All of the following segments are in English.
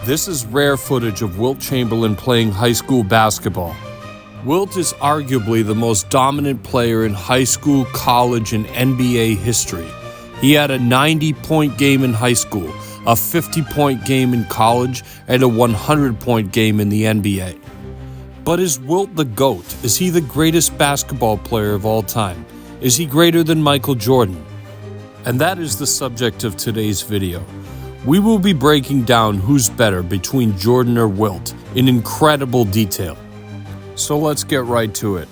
This is rare footage of Wilt Chamberlain playing high school basketball. Wilt is arguably the most dominant player in high school, college, and NBA history. He had a 90-point game in high school, a 50-point game in college, and a 100-point game in the NBA. But is Wilt the GOAT? Is he the greatest basketball player of all time? Is he greater than Michael Jordan? And that is the subject of today's video. We will be breaking down who's better between Jordan or Wilt in incredible detail. So let's get right to it.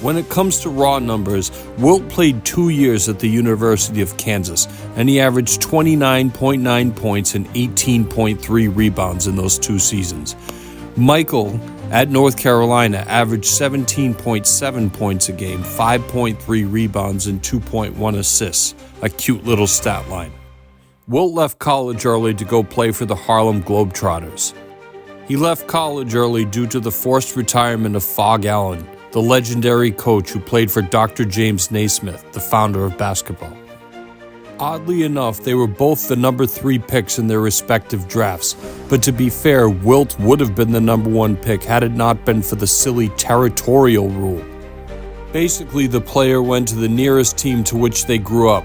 When it comes to raw numbers, Wilt played 2 years at the University of Kansas, and he averaged 29.9 points and 18.3 rebounds in those 2 seasons. Michael, at North Carolina, averaged 17.7 points a game, 5.3 rebounds, and 2.1 assists, a cute little stat line. Wilt left college early to go play for the Harlem Globetrotters. He left college early due to the forced retirement of Phog Allen, the legendary coach who played for Dr. James Naismith, the founder of basketball. Oddly enough, they were both the number 3 picks in their respective drafts, but to be fair, Wilt would have been the number 1 pick had it not been for the silly territorial rule. Basically, the player went to the nearest team to which they grew up.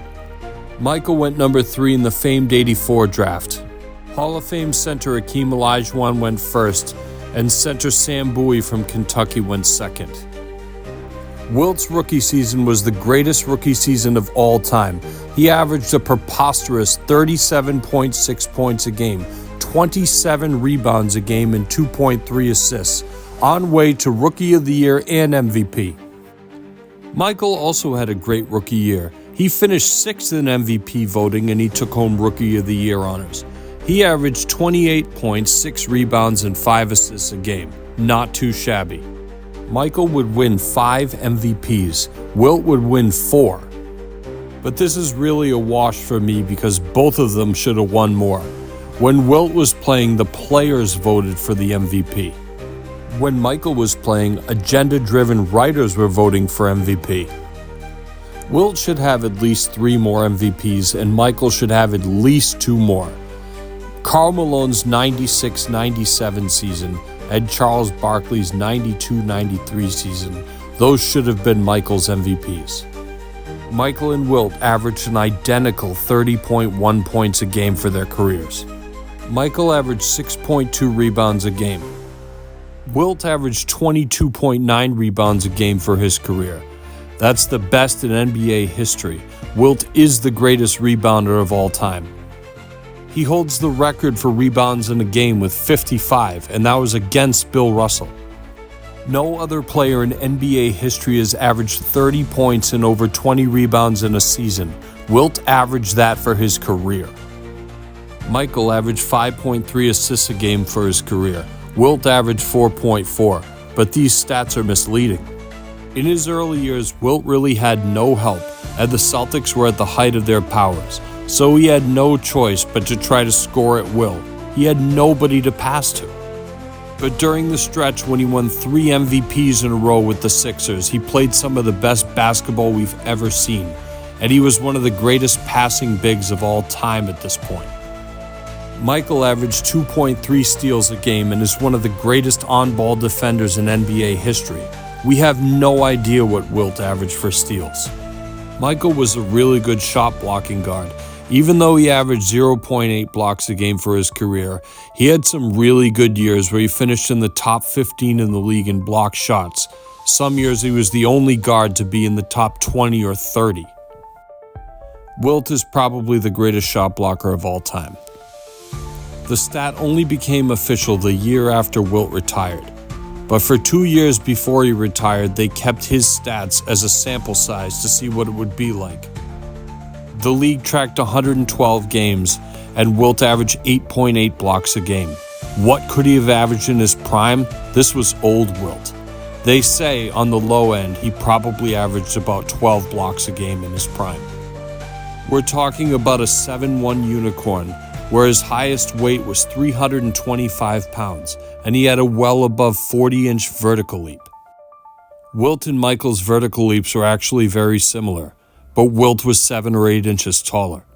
Michael went number 3 in the famed '84 draft. Hall of Fame center Akeem Olajuwon went first, and center Sam Bowie from Kentucky went second. Wilt's rookie season was the greatest rookie season of all time. He averaged a preposterous 37.6 points a game, 27 rebounds a game, and 2.3 assists, on way to Rookie of the Year and MVP. Michael also had a great rookie year. He finished 6th in MVP voting and he took home Rookie of the Year honors. He averaged 28 points, 6 rebounds, and 5 assists a game. Not too shabby. Michael would win 5 MVPs. Wilt would win 4. But this is really a wash for me because both of them should have won more. When Wilt was playing, the players voted for the MVP. When Michael was playing, agenda-driven writers were voting for MVP. Wilt should have at least 3 more MVPs, and Michael should have at least 2 more. Karl Malone's 96-97 season and Charles Barkley's 92-93 season, those should have been Michael's MVPs. Michael and Wilt averaged an identical 30.1 points a game for their careers. Michael averaged 6.2 rebounds a game. Wilt averaged 22.9 rebounds a game for his career. That's the best in NBA history. Wilt is the greatest rebounder of all time. He holds the record for rebounds in a game with 55, and that was against Bill Russell. No other player in NBA history has averaged 30 points and over 20 rebounds in a season. Wilt averaged that for his career. Michael averaged 5.3 assists a game for his career. Wilt averaged 4.4, but these stats are misleading. In his early years, Wilt really had no help, and the Celtics were at the height of their powers, so he had no choice but to try to score at will. He had nobody to pass to. But during the stretch when he won 3 MVPs in a row with the Sixers, he played some of the best basketball we've ever seen, and he was one of the greatest passing bigs of all time at this point. Michael averaged 2.3 steals a game and is one of the greatest on-ball defenders in NBA history. We have no idea what Wilt averaged for steals. Michael was a really good shot blocking guard. Even though he averaged 0.8 blocks a game for his career, he had some really good years where he finished in the top 15 in the league in blocked shots. Some years he was the only guard to be in the top 20 or 30. Wilt is probably the greatest shot blocker of all time. The stat only became official the year after Wilt retired. But for 2 years before he retired, they kept his stats as a sample size to see what it would be like. The league tracked 112 games, and Wilt averaged 8.8 blocks a game. What could he have averaged in his prime? This was old Wilt. They say, on the low end, he probably averaged about 12 blocks a game in his prime. We're talking about a 7'1" unicorn, where his highest weight was 325 pounds, and he had a well above 40-inch vertical leap. Wilt and Michael's vertical leaps were actually very similar, but Wilt was 7 or 8 inches taller.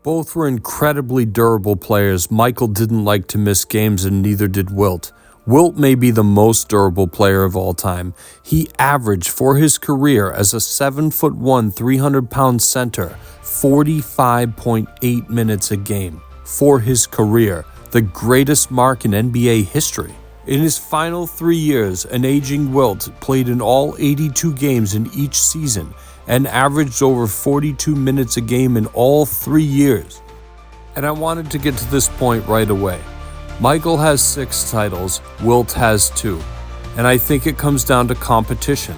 Both were incredibly durable players. Michael didn't like to miss games, and neither did Wilt. Wilt may be the most durable player of all time. He averaged for his career as a 7'1", 300-pound center, 45.8 minutes a game. For his career, the greatest mark in NBA history. In his final 3 years, an aging Wilt played in all 82 games in each season and averaged over 42 minutes a game in all 3 years. And I wanted to get to this point right away. Michael has 6 titles, Wilt has 2, and I think it comes down to competition.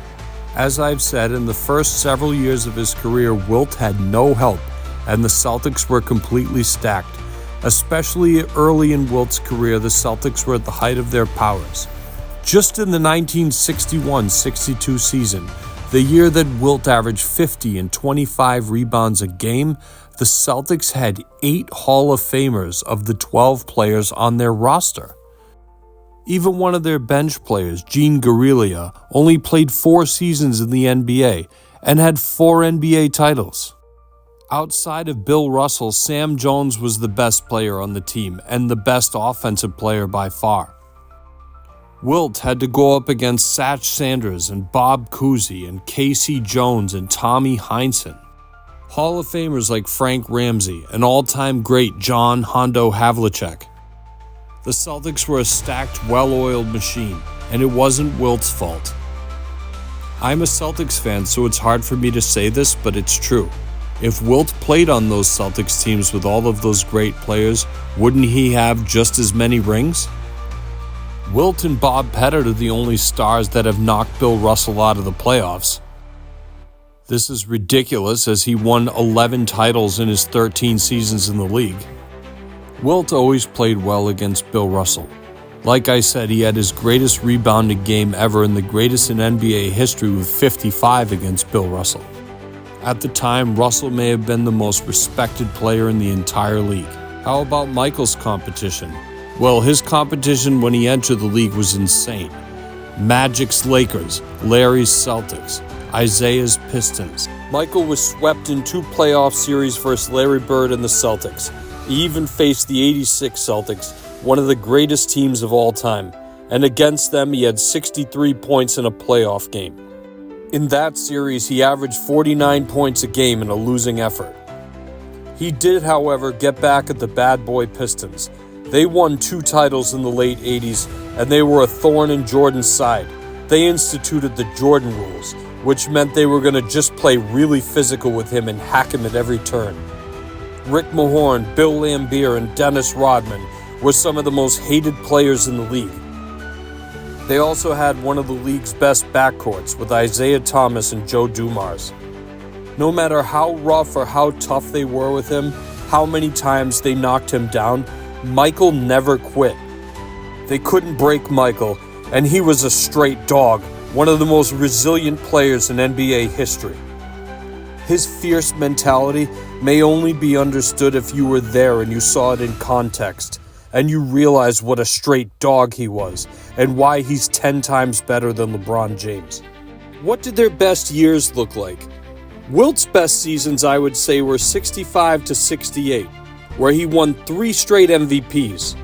As I've said, in the first several years of his career, Wilt had no help, and the Celtics were completely stacked. Especially early in Wilt's career, the Celtics were at the height of their powers. Just in the 1961-62 season, the year that Wilt averaged 50 and 25 rebounds a game, the Celtics had 8 Hall of Famers of the 12 players on their roster. Even one of their bench players, Gene Guerrilla, only played 4 seasons in the NBA and had 4 NBA titles. Outside of Bill Russell, Sam Jones was the best player on the team and the best offensive player by far. Wilt had to go up against Satch Sanders and Bob Cousy and Casey Jones and Tommy Heinsohn. Hall of Famers like Frank Ramsey and all-time great John Hondo Havlicek. The Celtics were a stacked, well-oiled machine, and it wasn't Wilt's fault. I'm a Celtics fan, so it's hard for me to say this, but it's true. If Wilt played on those Celtics teams with all of those great players, wouldn't he have just as many rings? Wilt and Bob Pettit are the only stars that have knocked Bill Russell out of the playoffs. This is ridiculous, as he won 11 titles in his 13 seasons in the league. Wilt always played well against Bill Russell. Like I said, he had his greatest rebounding game ever and the greatest in NBA history with 55 against Bill Russell. At the time, Russell may have been the most respected player in the entire league. How about Michael's competition? Well, his competition when he entered the league was insane. Magic's Lakers, Larry's Celtics, Isaiah's Pistons. Michael was swept in 2 playoff series versus Larry Bird and the Celtics. He even faced the '86 Celtics, one of the greatest teams of all time, and against them he had 63 points in a playoff game. In that series, he averaged 49 points a game in a losing effort. He did, however, get back at the bad boy Pistons. They won 2 titles in the late 80s, and they were a thorn in Jordan's side. They instituted the Jordan rules, which meant they were going to just play really physical with him and hack him at every turn. Rick Mahorn, Bill Laimbeer, and Dennis Rodman were some of the most hated players in the league. They also had one of the league's best backcourts with Isaiah Thomas and Joe Dumars. No matter how rough or how tough they were with him, how many times they knocked him down, Michael never quit. They couldn't break Michael, and he was a straight dog, one of the most resilient players in NBA history. His fierce mentality may only be understood if you were there and you saw it in context, and you realize what a straight dog he was, and why he's 10 times better than LeBron James. What did their best years look like? Wilt's best seasons, I would say, were 65 to 68, where he won 3 straight MVPs.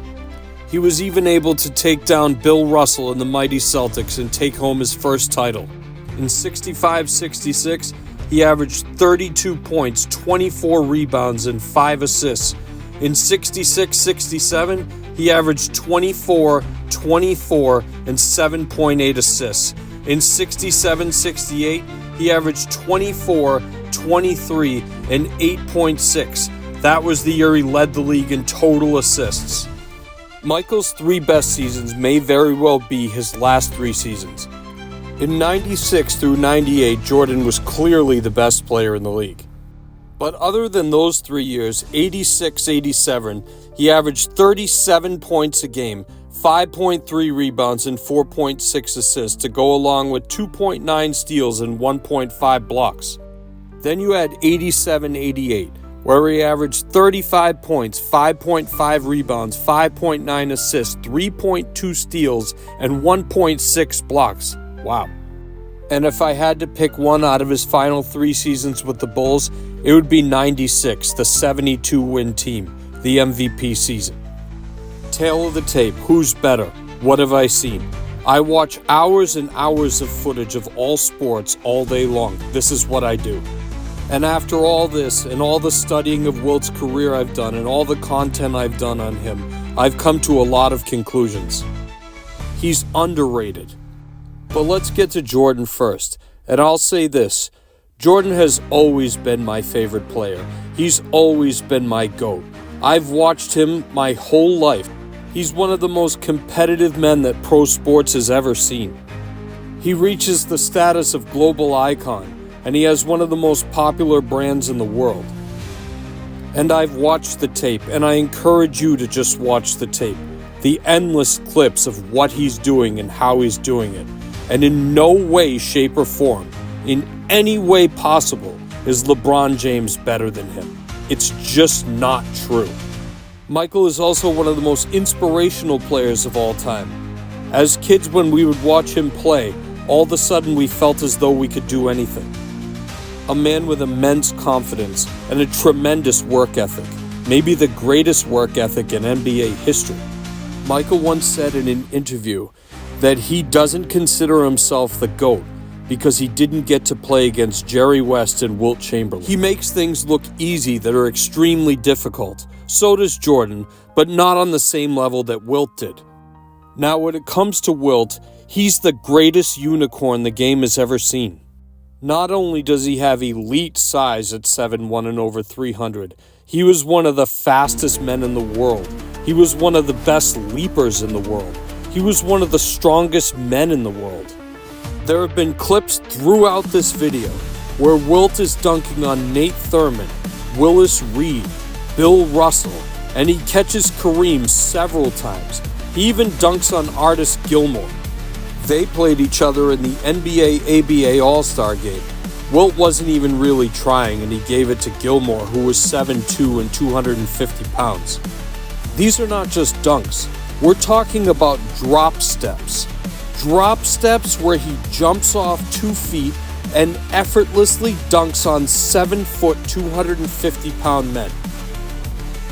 He was even able to take down Bill Russell and the mighty Celtics and take home his first title. In 65-66, he averaged 32 points, 24 rebounds, and 5 assists. In 66-67, he averaged 24, 24, and 7.8 assists. In 67-68, he averaged 24, 23, and 8.6. That was the year he led the league in total assists. Michael's 3 best seasons may very well be his last 3 seasons. In 96 through 98, Jordan was clearly the best player in the league. But other than those 3 years, 86-87, he averaged 37 points a game, 5.3 rebounds, and 4.6 assists to go along with 2.9 steals and 1.5 blocks. Then you had 87-88, where he averaged 35 points, 5.5 rebounds, 5.9 assists, 3.2 steals, and 1.6 blocks. Wow. And if I had to pick one out of his final 3 seasons with the Bulls, it would be 96, the 72-win team, the MVP season. Tale of the tape, who's better? What have I seen? I watch hours and hours of footage of all sports all day long. This is what I do. And after all this and all the studying of Wilt's career I've done and all the content I've done on him, I've come to a lot of conclusions. He's underrated. But let's get to Jordan first. And I'll say this. Jordan has always been my favorite player. He's always been my GOAT. I've watched him my whole life. He's one of the most competitive men that pro sports has ever seen. He reaches the status of global icon, and he has one of the most popular brands in the world. And I've watched the tape, and I encourage you to just watch the tape. The endless clips of what he's doing and how he's doing it. And in no way, shape, or form, in any way possible, is LeBron James better than him. It's just not true. Michael is also one of the most inspirational players of all time. As kids, when we would watch him play, all of a sudden we felt as though we could do anything. A man with immense confidence and a tremendous work ethic, maybe the greatest work ethic in NBA history. Michael once said in an interview that he doesn't consider himself the GOAT because he didn't get to play against Jerry West and Wilt Chamberlain. He makes things look easy that are extremely difficult. So does Jordan, but not on the same level that Wilt did. Now, when it comes to Wilt, he's the greatest unicorn the game has ever seen. Not only does he have elite size at 7'1" and over 300, he was one of the fastest men in the world. He was one of the best leapers in the world. He was one of the strongest men in the world. There have been clips throughout this video where Wilt is dunking on Nate Thurmond, Willis Reed, Bill Russell, and he catches Kareem several times. He even dunks on Artis Gilmore. They played each other in the NBA-ABA All-Star game. Wilt wasn't even really trying, and he gave it to Gilmore, who was 7'2" and 250 pounds. These are not just dunks. We're talking about drop steps. Drop steps where he jumps off 2 feet and effortlessly dunks on 7-foot, 250-pound men.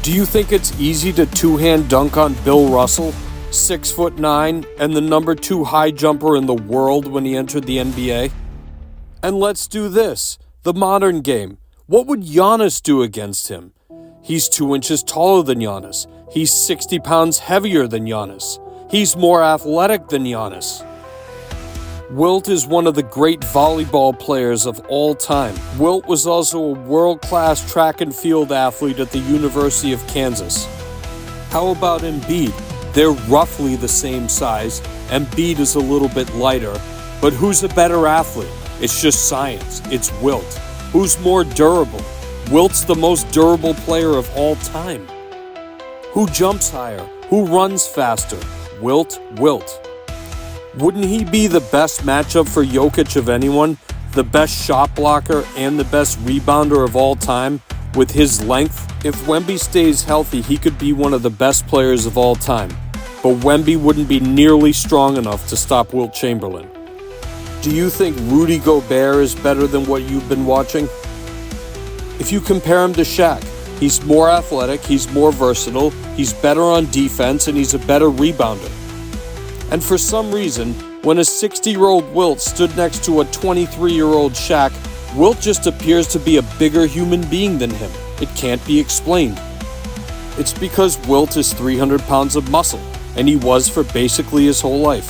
Do you think it's easy to two-hand dunk on Bill Russell, 6'9", and the number 2 high jumper in the world when he entered the NBA? And let's do this, the modern game. What would Giannis do against him? He's 2 inches taller than Giannis. He's 60 pounds heavier than Giannis. He's more athletic than Giannis. Wilt is one of the great volleyball players of all time. Wilt was also a world-class track and field athlete at the University of Kansas. How about Embiid? They're roughly the same size. Embiid is a little bit lighter. But who's a better athlete? It's just science. It's Wilt. Who's more durable? Wilt's the most durable player of all time. Who jumps higher? Who runs faster? Wilt. Wouldn't he be the best matchup for Jokic of anyone? The best shot blocker and the best rebounder of all time with his length? If Wemby stays healthy, he could be one of the best players of all time. But Wemby wouldn't be nearly strong enough to stop Wilt Chamberlain. Do you think Rudy Gobert is better than what you've been watching? If you compare him to Shaq, he's more athletic, he's more versatile, he's better on defense, and he's a better rebounder. And for some reason, when a 60-year-old Wilt stood next to a 23-year-old Shaq, Wilt just appears to be a bigger human being than him. It can't be explained. It's because Wilt is 300 pounds of muscle, and he was for basically his whole life.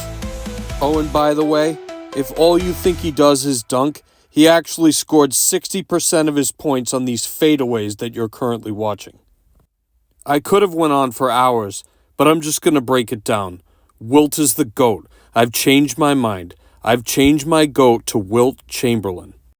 Oh, and by the way, if all you think he does is dunk, he actually scored 60% of his points on these fadeaways that you're currently watching. I could have went on for hours, but I'm just going to break it down. Wilt is the GOAT. I've changed my mind. I've changed my GOAT to Wilt Chamberlain.